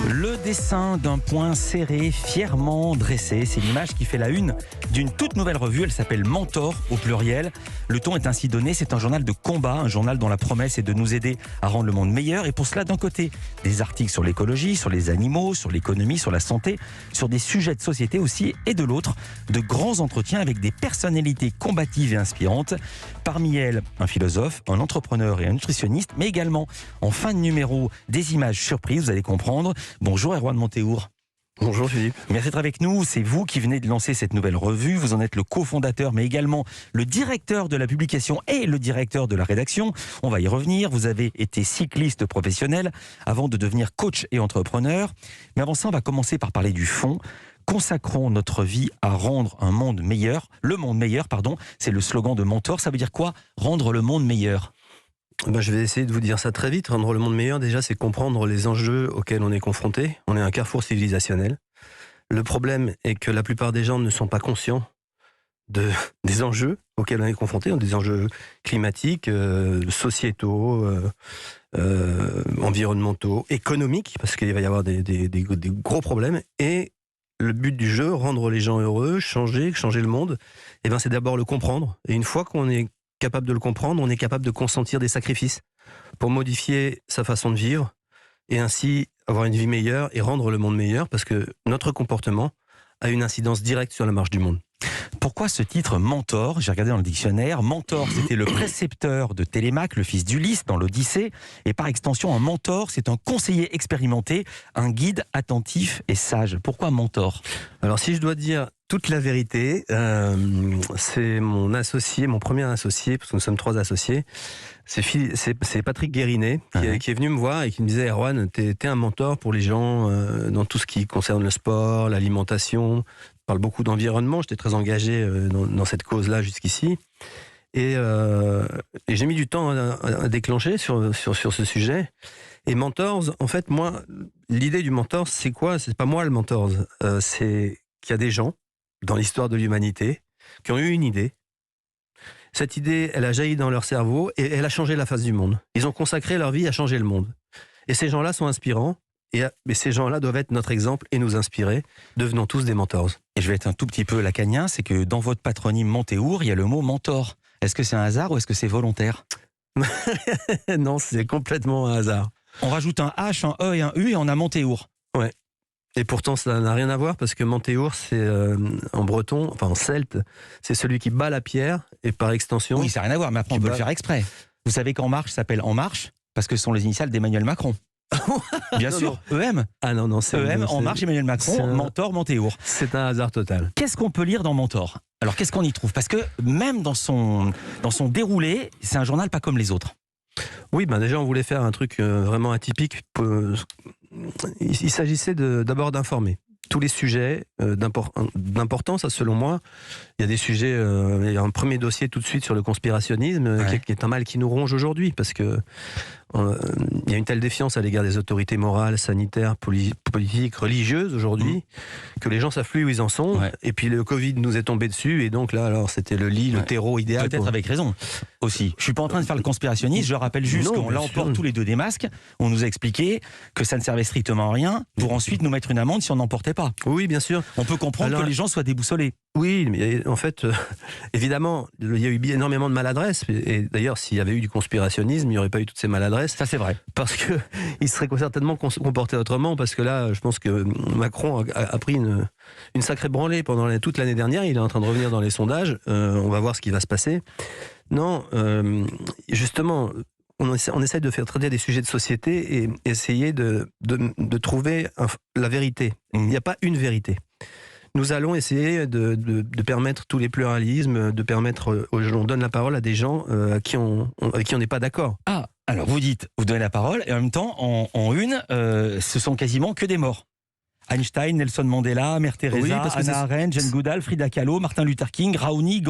Le dessin d'un poing serré, fièrement dressé, c'est l'image qui fait la une d'une toute nouvelle revue. Elle s'appelle Mentor au pluriel. Le ton est ainsi donné, c'est un journal de combat, un journal dont la promesse est de nous aider à rendre le monde meilleur. Et pour cela, d'un côté, des articles sur l'écologie, sur les animaux, sur l'économie, sur la santé, sur des sujets de société aussi. Et de l'autre, de grands entretiens avec des personnalités combatives et inspirantes. Parmi elles, un philosophe, un entrepreneur et un nutritionniste, mais également, en fin de numéro, des images surprises, vous allez comprendre. Bonjour Erwan Montéour. Bonjour Philippe. Merci d'être avec nous. C'est vous qui venez de lancer cette nouvelle revue. Vous en êtes le cofondateur, mais également le directeur de la publication et le directeur de la rédaction. On va y revenir. Vous avez été cycliste professionnel avant de devenir coach et entrepreneur. Mais avant ça, on va commencer par parler du fond. Consacrons notre vie à rendre un monde meilleur. Le monde meilleur, pardon. C'est le slogan de Mentor. Ça veut dire quoi, rendre le monde meilleur ? Je vais essayer de vous dire ça très vite. Rendre le monde meilleur, déjà, c'est comprendre les enjeux auxquels on est confronté. On est à un carrefour civilisationnel. Le problème est que la plupart des gens ne sont pas conscients des enjeux auxquels on est confronté, des enjeux climatiques, sociétaux, environnementaux, économiques, parce qu'il va y avoir des gros problèmes. Et le but du jeu, rendre les gens heureux, changer le monde, c'est d'abord le comprendre. Et une fois qu'on est capable de le comprendre, on est capable de consentir des sacrifices pour modifier sa façon de vivre et ainsi avoir une vie meilleure et rendre le monde meilleur, parce que notre comportement a une incidence directe sur la marche du monde. Pourquoi ce titre Mentor ? J'ai regardé dans le dictionnaire. Mentor, c'était le précepteur de Télémaque, le fils d'Ulysse dans l'Odyssée. Et par extension, un mentor, c'est un conseiller expérimenté, un guide attentif et sage. Pourquoi mentor ? Alors si je dois dire toute la vérité, c'est mon associé, mon premier associé, parce que nous sommes 3 associés, c'est Patrick Guérinet qui est venu me voir et qui me disait « Erwan, t'es un mentor pour les gens dans tout ce qui concerne le sport, l'alimentation. Je parle beaucoup d'environnement, j'étais très engagé dans cette cause-là jusqu'ici. Et j'ai mis du temps à déclencher sur ce sujet. Et Mentors, en fait, moi, l'idée du mentor, c'est quoi ? C'est pas moi le mentor, c'est qu'il y a des gens dans l'histoire de l'humanité qui ont eu une idée. Cette idée, elle a jailli dans leur cerveau et elle a changé la face du monde. Ils ont consacré leur vie à changer le monde. Et ces gens-là sont inspirants. Et ces gens-là doivent être notre exemple et nous inspirer. Devenons tous des mentors. Et je vais être un tout petit peu lacanien, c'est que dans votre patronyme Montéour, il y a le mot mentor. Est-ce que c'est un hasard ou est-ce que c'est volontaire ? Non, c'est complètement un hasard. On rajoute un H, un E et un U et on a Montéour. Ouais. Et pourtant, ça n'a rien à voir parce que Montéour, c'est en breton, enfin en celte, c'est celui qui bat la pierre et par extension... Oui, ça n'a rien à voir, mais après on peut le faire exprès. Vous savez qu'En Marche s'appelle En Marche parce que ce sont les initiales d'Emmanuel Macron. Bien sûr, non. EM. Ah non, c'est EM, En Marche, Emmanuel Macron, Mentor, Montéour. C'est un hasard total. Qu'est-ce qu'on peut lire dans Mentor ? Alors, qu'est-ce qu'on y trouve ? Parce que même dans son déroulé, c'est un journal pas comme les autres. Oui, déjà, on voulait faire un truc vraiment atypique. Il s'agissait d'abord d'informer. Tous les sujets d'importance, selon moi. Il y a des sujets, il y a un premier dossier tout de suite sur le conspirationnisme, qui est un mal qui nous ronge aujourd'hui, parce que il y a une telle défiance à l'égard des autorités morales, sanitaires, politiques, religieuses aujourd'hui, que les gens savent plus où ils en sont. Ouais. Et puis le Covid nous est tombé dessus, et donc là, alors c'était le terreau idéal. Peut-être avec raison aussi. Je suis pas en train de faire le conspirationniste, je rappelle juste qu'on porte tous les deux des masques. On nous a expliqué que ça ne servait strictement à rien pour ensuite nous mettre une amende si on n'en portait pas. Oui, bien sûr. On peut comprendre que les gens soient déboussolés. Oui, mais en fait, évidemment, il y a eu énormément de maladresse. Et d'ailleurs, s'il y avait eu du conspirationnisme, il n'y aurait pas eu toutes ces maladresses. Ça, c'est vrai. Parce qu'il serait certainement comporté autrement. Parce que là, je pense que Macron a pris une sacrée branlée pendant toute l'année dernière. Il est en train de revenir dans les sondages. On va voir ce qui va se passer. Non, justement... On essaie de faire traiter des sujets de société et essayer de trouver la vérité. Il n'y a pas une vérité. Nous allons essayer de permettre tous les pluralismes, de permettre aux gens, on donne la parole à des gens avec qui on n'est pas d'accord. Ah, alors vous donnez la parole et en même temps, en une, ce sont quasiment que des morts. Einstein, Nelson Mandela, Mère Teresa, Hannah Arendt, Jane Goodall, Frida Kahlo, Martin Luther King, Gandhi,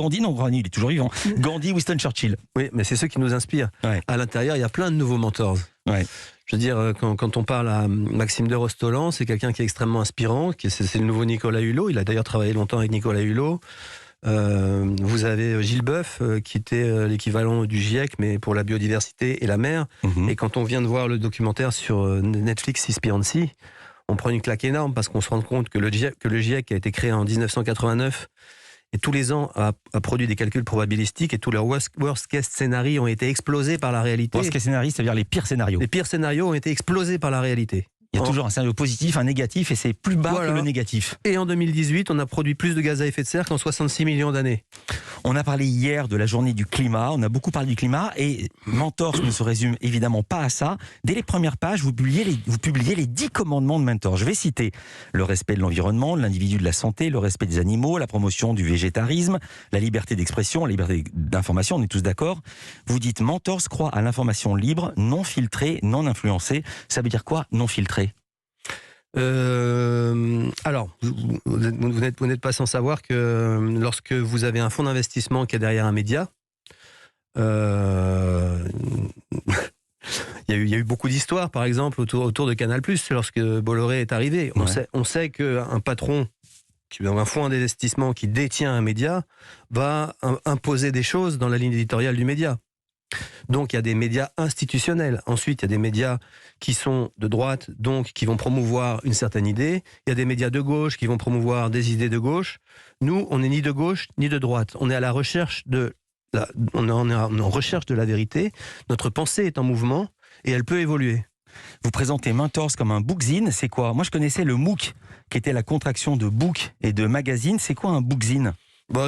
il est toujours vivant, Gandhi, Winston Churchill. Oui, mais c'est ceux qui nous inspirent. Ouais. À l'intérieur, il y a plein de nouveaux mentors. Ouais. Je veux dire, quand on parle à Maxime de Rostolan, c'est quelqu'un qui est extrêmement inspirant, c'est le nouveau Nicolas Hulot. Il a d'ailleurs travaillé longtemps avec Nicolas Hulot. Vous avez Gilles Boeuf, qui était l'équivalent du GIEC, mais pour la biodiversité et la mer. Et quand on vient de voir le documentaire sur Netflix, Seaspiracy, on prend une claque énorme parce qu'on se rend compte que le GIEC a été créé en 1989 et tous les ans a produit des calculs probabilistiques et tous leurs worst case scénarios ont été explosés par la réalité. Worst case scénario, c'est-à-dire les pires scénarios. Les pires scénarios ont été explosés par la réalité. Il y a toujours un scénario positif, un négatif, et c'est plus bas que le négatif. Et en 2018, on a produit plus de gaz à effet de serre qu'en 66 millions d'années. On a parlé hier de la journée du climat, on a beaucoup parlé du climat, et Mentors ne se résume évidemment pas à ça. Dès les premières pages, vous publiez les 10 commandements de Mentors. Je vais citer le respect de l'environnement, de l'individu, de la santé, le respect des animaux, la promotion du végétarisme, la liberté d'expression, la liberté d'information, on est tous d'accord. Vous dites Mentors croit à l'information libre, non filtrée, non influencée. Ça veut dire quoi, non filtrée ? Alors, vous n'êtes pas sans savoir que lorsque vous avez un fonds d'investissement qui est derrière un média, il y a eu beaucoup d'histoires, par exemple, autour de Canal+, lorsque Bolloré est arrivé. On sait qu'un patron qui a un fonds d'investissement qui détient un média va imposer des choses dans la ligne éditoriale du média. Donc il y a des médias institutionnels. Ensuite, il y a des médias qui sont de droite, donc qui vont promouvoir une certaine idée. Il y a des médias de gauche qui vont promouvoir des idées de gauche. Nous, on n'est ni de gauche ni de droite. On est à la recherche on est en recherche de la vérité. Notre pensée est en mouvement et elle peut évoluer. Vous présentez Mentors comme un bookzine, c'est quoi ? Moi, je connaissais le MOOC, qui était la contraction de book et de magazine. C'est quoi un bookzine ?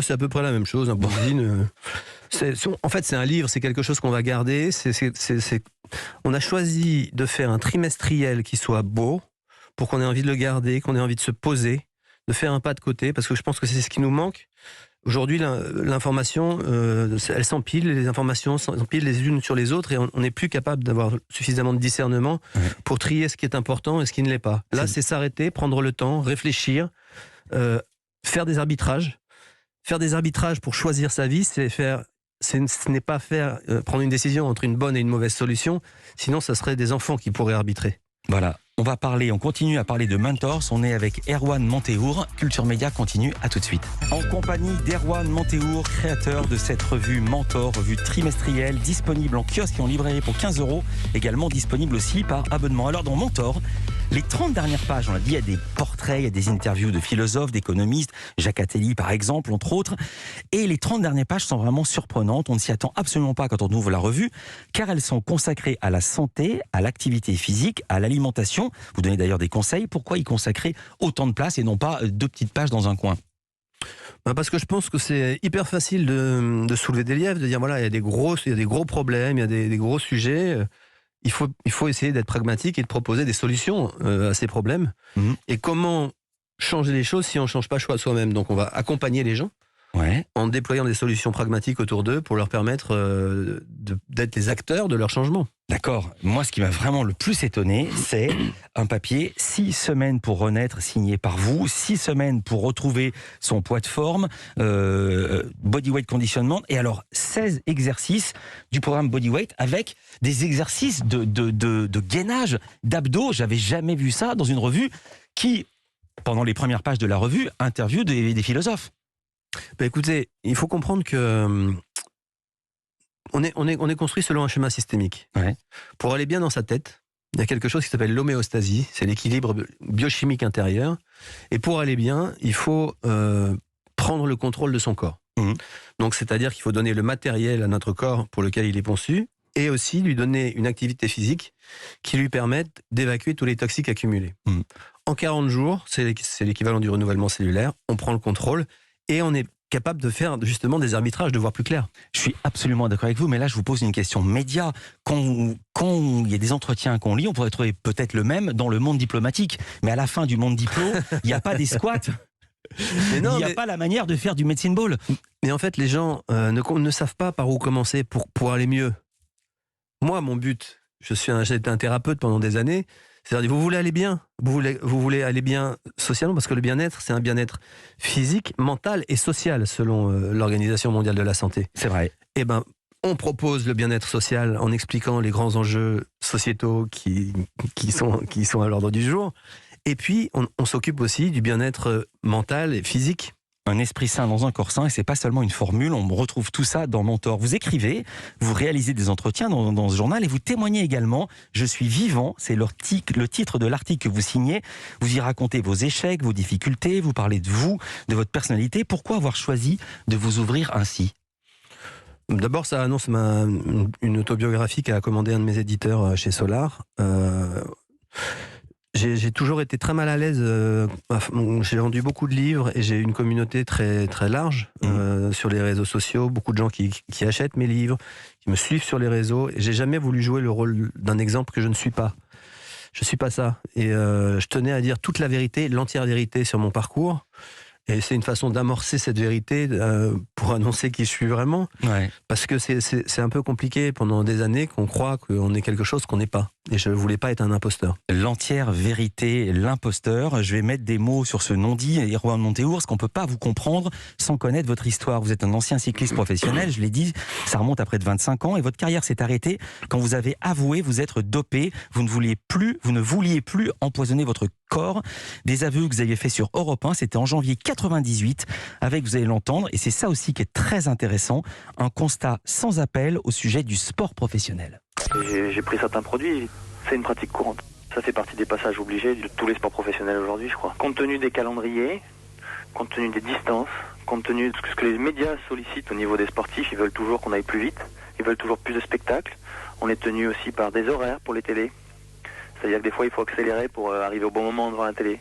C'est à peu près la même chose, un bookzine. En fait, c'est un livre, c'est quelque chose qu'on va garder. On a choisi de faire un trimestriel qui soit beau, pour qu'on ait envie de le garder, qu'on ait envie de se poser, de faire un pas de côté, parce que je pense que c'est ce qui nous manque. Aujourd'hui, l'information, elle s'empile, les informations s'empilent les unes sur les autres, et on n'est plus capable d'avoir suffisamment de discernement pour trier ce qui est important et ce qui ne l'est pas. Là, c'est s'arrêter, prendre le temps, réfléchir, faire des arbitrages. Faire des arbitrages pour choisir sa vie, ce n'est pas prendre une décision entre une bonne et une mauvaise solution, sinon ça serait des enfants qui pourraient arbitrer. Voilà, on continue à parler de Mentors, on est avec Erwan Monteour, Culture Média continue, à tout de suite. En compagnie d'Erwan Monteour, créateur de cette revue Mentor, revue trimestrielle, disponible en kiosque et en librairie pour 15 €, également disponible aussi par abonnement. Alors dans Mentor, les 30 dernières pages, on l'a dit, il y a des portraits, il y a des interviews de philosophes, d'économistes, Jacques Attali par exemple, entre autres, et les 30 dernières pages sont vraiment surprenantes, on ne s'y attend absolument pas quand on ouvre la revue, car elles sont consacrées à la santé, à l'activité physique, à l'alimentation. Vous donnez d'ailleurs des conseils. Pourquoi y consacrer autant de place et non pas 2 petites pages dans un coin ? Parce que je pense que c'est hyper facile de soulever des lièvres, de dire voilà, il y a des gros problèmes, il y a des gros sujets. Il faut essayer d'être pragmatique et de proposer des solutions à ces problèmes. Et comment changer les choses si on ne change pas soi-même ? Donc on va accompagner les gens en déployant des solutions pragmatiques autour d'eux pour leur permettre d'être les acteurs de leur changement. D'accord. Moi, ce qui m'a vraiment le plus étonné, c'est un papier 6 semaines pour renaître, signé par vous, 6 semaines pour retrouver son poids de forme, bodyweight conditionnement, et alors 16 exercices du programme bodyweight avec des exercices de gainage, d'abdos. J'avais jamais vu ça dans une revue qui, pendant les premières pages de la revue, interviewe des philosophes. Écoutez, il faut comprendre que on est construit selon un schéma systémique. Pour aller bien dans sa tête, il y a quelque chose qui s'appelle l'homéostasie, c'est l'équilibre biochimique intérieur. Et pour aller bien, il faut prendre le contrôle de son corps. Donc, c'est-à-dire qu'il faut donner le matériel à notre corps pour lequel il est conçu, et aussi lui donner une activité physique qui lui permette d'évacuer tous les toxiques accumulés. En 40 jours, c'est l'équivalent du renouvellement cellulaire, on prend le contrôle et on est capable de faire justement des arbitrages, de voir plus clair. Je suis absolument d'accord avec vous, mais là je vous pose une question média. Quand il y a des entretiens qu'on lit, on pourrait trouver peut-être le même dans le monde diplomatique, mais à la fin du monde diplo, il n'y a pas des squats. Il n'y a pas la manière de faire du medicine ball. Mais en fait, les gens ne savent pas par où commencer pour aller mieux. Moi, mon but, j'ai été un thérapeute pendant des années, c'est-à-dire vous voulez aller bien, vous voulez aller bien socialement, parce que le bien-être, c'est un bien-être physique, mental et social, selon l'Organisation mondiale de la santé. C'est vrai. Eh ben, on propose le bien-être social en expliquant les grands enjeux sociétaux qui sont à l'ordre du jour. Et puis, on s'occupe aussi du bien-être mental et physique. Un esprit sain dans un corps sain, et c'est pas seulement une formule, on retrouve tout ça dans Mentor. Vous écrivez, vous réalisez des entretiens dans ce journal et vous témoignez également. Je suis vivant, c'est le titre de l'article que vous signez. Vous y racontez vos échecs, vos difficultés, vous parlez de vous, de votre personnalité. Pourquoi avoir choisi de vous ouvrir ainsi ? D'abord, ça annonce une autobiographie qu'a commandé un de mes éditeurs chez Solar. J'ai toujours été très mal à l'aise. J'ai vendu beaucoup de livres et j'ai une communauté très, très large sur les réseaux sociaux. Beaucoup de gens qui achètent mes livres, qui me suivent sur les réseaux. Et j'ai jamais voulu jouer le rôle d'un exemple que je ne suis pas. Je suis pas ça. Et je tenais à dire toute la vérité, l'entière vérité sur mon parcours. Et c'est une façon d'amorcer cette vérité pour annoncer qui je suis vraiment. Ouais. Parce que c'est un peu compliqué pendant des années qu'on croit qu'on est quelque chose qu'on n'est pas. Et je ne voulais pas être un imposteur. L'entière vérité, l'imposteur. Je vais mettre des mots sur ce non-dit, Erwan Monteours, parce qu'on ne peut pas vous comprendre sans connaître votre histoire. Vous êtes un ancien cycliste professionnel, je l'ai dit, ça remonte à près de 25 ans, et votre carrière s'est arrêtée quand vous avez avoué vous être dopé. Vous ne vouliez plus empoisonner votre corps. Des aveux que vous aviez fait sur Europe 1, c'était en janvier 98, avec, vous allez l'entendre, et c'est ça aussi qui est très intéressant, un constat sans appel au sujet du sport professionnel. J'ai pris certains produits, c'est une pratique courante. Ça fait partie des passages obligés de tous les sports professionnels aujourd'hui, je crois. Compte tenu des calendriers, compte tenu des distances, compte tenu de ce que les médias sollicitent au niveau des sportifs, ils veulent toujours qu'on aille plus vite, ils veulent toujours plus de spectacles. On est tenu aussi par des horaires pour les télés. C'est-à-dire que des fois, il faut accélérer pour arriver au bon moment devant la télé.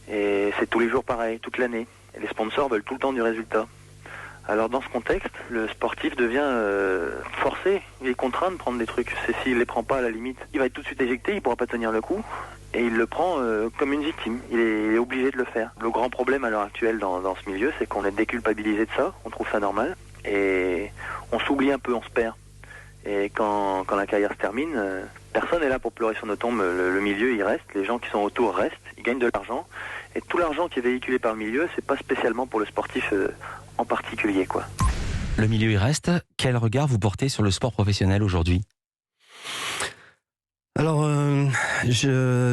Et c'est tous les jours pareil, toute l'année. Et les sponsors veulent tout le temps du résultat. Alors dans ce contexte, le sportif devient forcé, il est contraint de prendre des trucs. C'est s'il les prend pas à la limite, il va être tout de suite éjecté, il pourra pas tenir le coup. Et il le prend comme une victime, il est obligé de le faire. Le grand problème à l'heure actuelle dans ce milieu, c'est qu'on est déculpabilisé de ça, on trouve ça normal. Et on s'oublie un peu, on se perd. Et quand la carrière se termine, personne n'est là pour pleurer sur nos tombes. Le milieu, il reste, les gens qui sont autour restent, ils gagnent de l'argent. Et tout l'argent qui est véhiculé par le milieu, c'est pas spécialement pour le sportif en particulier, quoi. Le milieu, il reste. Quel regard vous portez sur le sport professionnel aujourd'hui ? Alors,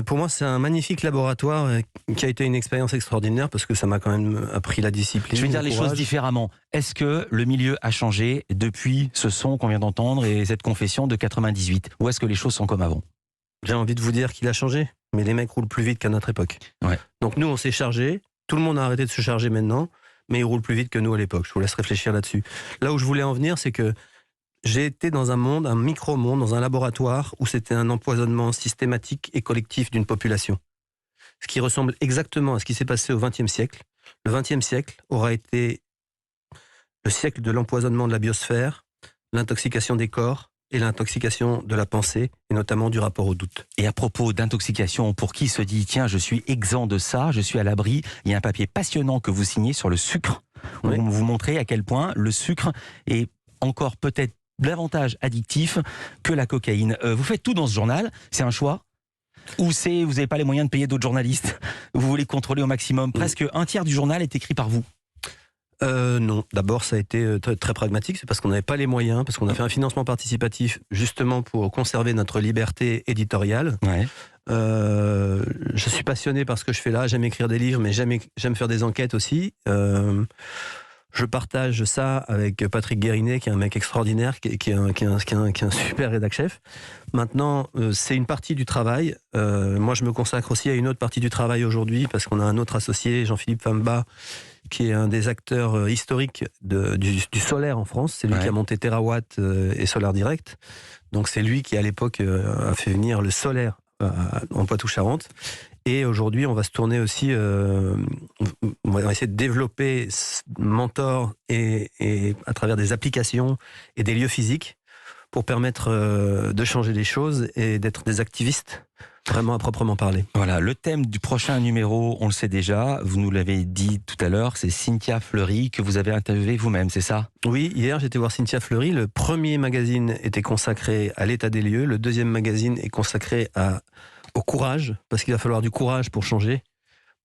pour moi, c'est un magnifique laboratoire qui a été une expérience extraordinaire parce que ça m'a quand même appris la discipline. Je vais dire les choses différemment. Est-ce que le milieu a changé depuis ce son qu'on vient d'entendre et cette confession de 98 ? Ou est-ce que les choses sont comme avant ? J'ai envie de vous dire qu'il a changé, mais les mecs roulent plus vite qu'à notre époque. Ouais. Donc nous, on s'est chargé. Tout le monde a arrêté de se charger maintenant, mais ils roulent plus vite que nous à l'époque. Je vous laisse réfléchir là-dessus. Là où je voulais en venir, c'est que j'ai été dans un monde, un micro-monde, dans un laboratoire où c'était un empoisonnement systématique et collectif d'une population. Ce qui ressemble exactement à ce qui s'est passé au XXe siècle. Le XXe siècle aura été le siècle de l'empoisonnement de la biosphère, l'intoxication des corps et l'intoxication de la pensée, et notamment du rapport au doute. Et à propos d'intoxication, pour qui se dit, tiens, je suis exempt de ça, je suis à l'abri, il y a un papier passionnant que vous signez sur le sucre, où vous montrez à quel point le sucre est encore peut-être davantage addictif que la cocaïne. Vous faites tout dans ce journal, c'est un choix ? Ou vous n'avez pas les moyens de payer d'autres journalistes ? Vous voulez contrôler au maximum ? Presque un tiers du journal est écrit par vous. Non, d'abord ça a été très, très pragmatique, c'est parce qu'on n'avait pas les moyens, parce qu'on a fait un financement participatif justement pour conserver notre liberté éditoriale. Ouais. Je suis passionné par ce que je fais là, j'aime écrire des livres, mais j'aime faire des enquêtes aussi. Je partage ça avec Patrick Guérinet, qui est un mec extraordinaire, qui est un super rédac-chef. Maintenant, c'est une partie du travail. Moi, je me consacre aussi à une autre partie du travail aujourd'hui, parce qu'on a un autre associé, Jean-Philippe Famba, qui est un des acteurs historiques du solaire en France. C'est lui qui a monté Terawatt et Solar Direct. Donc c'est lui qui, à l'époque, a fait venir le solaire en Poitou-Charentes. Et aujourd'hui, on va se tourner aussi, on va essayer de développer Mentor et à travers des applications et des lieux physiques pour permettre de changer les choses et d'être des activistes vraiment à proprement parler. Voilà, le thème du prochain numéro, on le sait déjà, vous nous l'avez dit tout à l'heure, c'est Cynthia Fleury que vous avez interviewée vous-même, c'est ça ? Oui, hier j'étais voir Cynthia Fleury. Le premier magazine était consacré à l'état des lieux, le deuxième magazine est consacré au courage, parce qu'il va falloir du courage pour changer,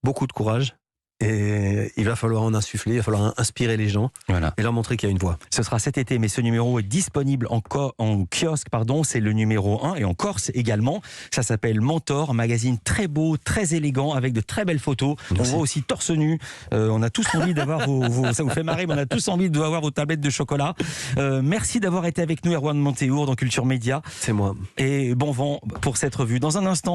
beaucoup de courage. Et il va falloir en insuffler, il va falloir inspirer les gens et leur montrer qu'il y a une voie. Ce sera cet été, mais ce numéro est disponible en kiosque, c'est le numéro 1 et en Corse également. Ça s'appelle Mentor, magazine très beau, très élégant, avec de très belles photos. Merci. On voit aussi torse nu. On a tous envie d'avoir ça vous fait marrer, mais on a tous envie d'avoir vos tablettes de chocolat. Merci d'avoir été avec nous, Erwan Monteour, dans Culture Média. C'est moi. Et bon vent pour cette revue. Dans un instant,